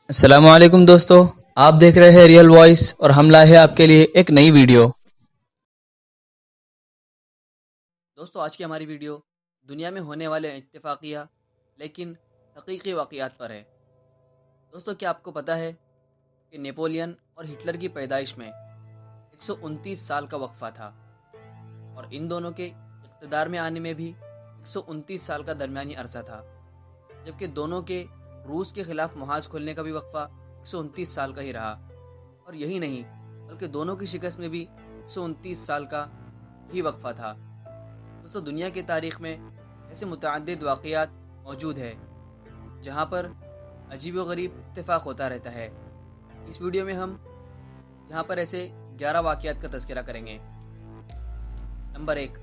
السلام علیکم دوستو، آپ دیکھ رہے ہیں ریئل وائس اور ہم لائے ہیں آپ کے لیے ایک نئی ویڈیو۔ دوستو آج کی ہماری ویڈیو دنیا میں ہونے والے اتفاقیہ لیکن حقیقی واقعات پر ہے۔ دوستو کیا آپ کو پتہ ہے کہ نیپولین اور ہٹلر کی پیدائش میں 129 سال کا وقفہ تھا اور ان دونوں کے اقتدار میں آنے میں بھی 129 سال کا درمیانی عرصہ تھا، جبکہ دونوں کے روس کے خلاف محاذ کھولنے کا بھی وقفہ 129 سال کا ہی رہا، اور یہی نہیں بلکہ دونوں کی شکست میں بھی 129 سال کا ہی وقفہ تھا۔ دوستو دنیا کی تاریخ میں ایسے متعدد واقعات موجود ہیں جہاں پر عجیب و غریب اتفاق ہوتا رہتا ہے۔ اس ویڈیو میں ہم یہاں پر ایسے 11 واقعات کا تذکرہ کریں گے۔ نمبر 1،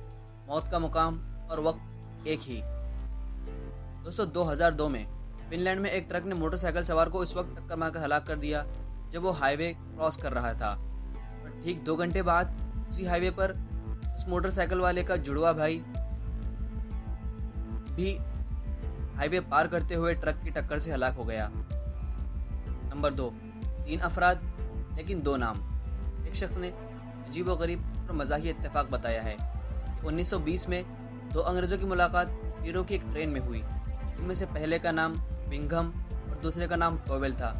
موت کا مقام اور وقت ایک ہی۔ دوستو 2002 میں فن لینڈ میں ایک ٹرک نے موٹر سائیکل سوار کو اس وقت ٹکر مار کر ہلاک کر دیا جب وہ ہائی وے کراس کر رہا تھا، اور ٹھیک 2 گھنٹے بعد اسی ہائی وے پر اس موٹر سائیکل والے کا جڑواں بھائی بھی ہائی وے پار کرتے ہوئے ٹرک کی ٹکر سے ہلاک ہو گیا۔ نمبر 2، 3 افراد لیکن 2 نام۔ ایک شخص نے عجیب و غریب اور مزاحیہ اتفاق بتایا ہے کہ 1920 میں 2 انگریزوں کی ملاقات پیرو کی ایک ٹرین میں ہوئی۔ ان میں سے پہلے کا نام بنگھم اور دوسرے کا نام پاویل تھا،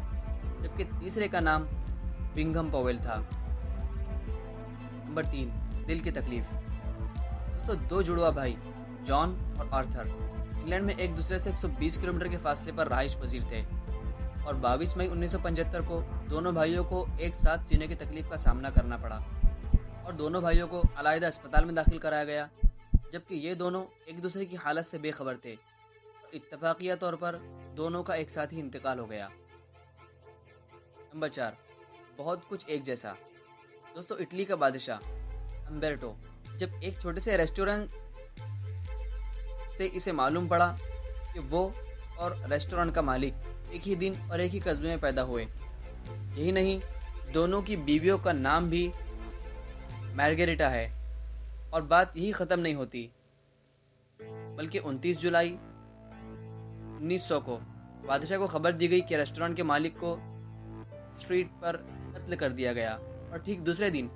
جبکہ تیسرے کا نام بنگھم پاویل تھا۔ نمبر 3، دل کی تکلیف۔ تو 2 جڑواں بھائی جان اور آرتھر انگلینڈ میں ایک دوسرے سے 120 کلومیٹر کے فاصلے پر رہائش پذیر تھے، اور 22 مئی 1975 کو دونوں بھائیوں کو ایک ساتھ سینے کی تکلیف کا سامنا کرنا پڑا اور دونوں بھائیوں کو علیحدہ اسپتال میں داخل کرایا گیا، جبکہ یہ دونوں ایک دوسرے کی حالت سے بے خبر تھے اور اتفاقیہ طور پر دونوں کا ایک ساتھ ہی انتقال ہو گیا۔ نمبر 4، بہت کچھ ایک جیسا۔ دوستو اٹلی کا بادشاہ امبرٹو جب ایک چھوٹے سے ریسٹورنٹ سے اسے معلوم پڑا کہ وہ اور ریسٹورنٹ کا مالک ایک ہی دن اور ایک ہی قصبے میں پیدا ہوئے، یہی نہیں دونوں کی بیویوں کا نام بھی مارگریٹا ہے، اور بات یہی ختم نہیں ہوتی بلکہ 29 جولائی 1900 کو بادشاہ کو خبر دی گئی کہ ریسٹورنٹ کے مالک کو اسٹریٹ پر قتل کر دیا گیا، اور ٹھیک دوسرے دن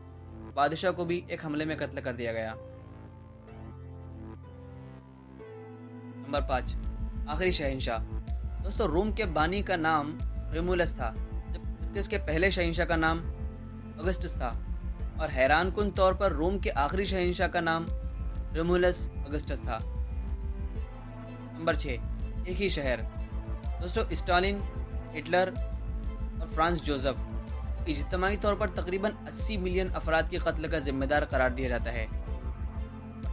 بادشاہ کو بھی ایک حملے میں قتل کر دیا گیا۔ نمبر 5، آخری شہنشاہ۔ دوستو روم کے بانی کا نام ریمولس تھا، جبکہ اس کے پہلے شہنشاہ کا نام اگسٹس تھا، اور حیران کن طور پر روم کے آخری شہنشاہ کا نام ریمولس اگسٹس تھا۔ نمبر 6، ایک ہی شہر۔ دوستو اسٹالن، ہٹلر اور فرانس جوزف اجتماعی طور پر تقریباً 80 ملین افراد کے قتل کا ذمہ دار قرار دیا جاتا ہے۔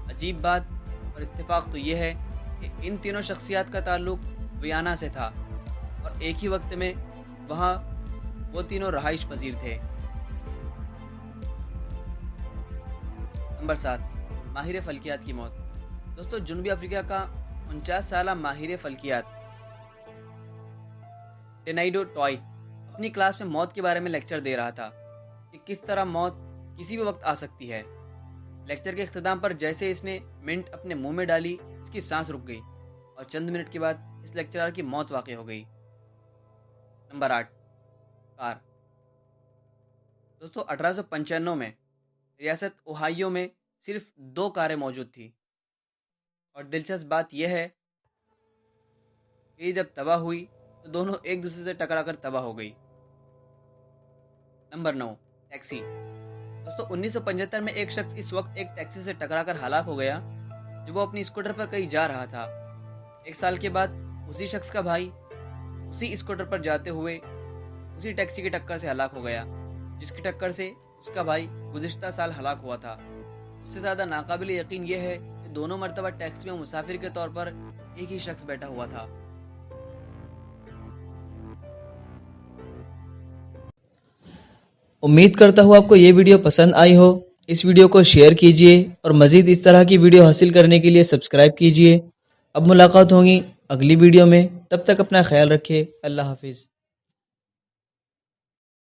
عجیب بات اور اتفاق تو یہ ہے کہ ان تینوں شخصیات کا تعلق ویانا سے تھا، اور ایک ہی وقت میں وہاں وہ تینوں رہائش پذیر تھے۔ نمبر 7، ماہر فلکیات کی موت۔ دوستو جنوبی افریقہ کا 49 سالہ ماہر فلکیات ٹینائیڈو ٹوائٹ اپنی کلاس میں موت کے بارے میں لیکچر دے رہا تھا کہ کس طرح موت کسی بھی وقت آ سکتی ہے۔ لیکچر کے اختتام پر جیسے اس نے منٹ اپنے منہ میں ڈالی، اس کی سانس رک گئی اور چند منٹ کے بعد اس لیکچرر کی موت واقع ہو گئی۔ نمبر 8، کار۔ دوستو 1895 میں ریاست اوہائیو میں صرف 2 کاریں موجود تھیں، اور دلچسپ بات یہ ہے کہ جب تباہ ہوئی تو دونوں ایک دوسرے سے ٹکرا کر تباہ ہو گئی۔ Number 9، taxi. دوستو 1975 میں ایک شخص اس وقت ایک ٹیکسی سے ٹکرا کر ہلاک ہو گیا جب وہ اپنی اسکوٹر پر کہیں جا رہا تھا۔ 1 سال کے بعد اسی شخص کا بھائی اسی اسکوٹر پر جاتے ہوئے اسی ٹیکسی کی ٹکر سے ہلاک ہو گیا، جس کی ٹکر سے اس کا بھائی گزشتہ سال ہلاک ہوا تھا۔ اس سے زیادہ ناقابل یقین یہ ہے کہ دونوں مرتبہ ٹیکسی میں مسافر کے طور پر ایک ہی شخص بیٹھا ہوا تھا۔ امید کرتا ہوں آپ کو یہ ویڈیو پسند آئی ہو۔ اس ویڈیو کو شیئر کیجئے اور مزید اس طرح کی ویڈیو حاصل کرنے کے لیے سبسکرائب کیجئے۔ اب ملاقات ہوگی اگلی ویڈیو میں، تب تک اپنا خیال رکھیں۔ اللہ حافظ۔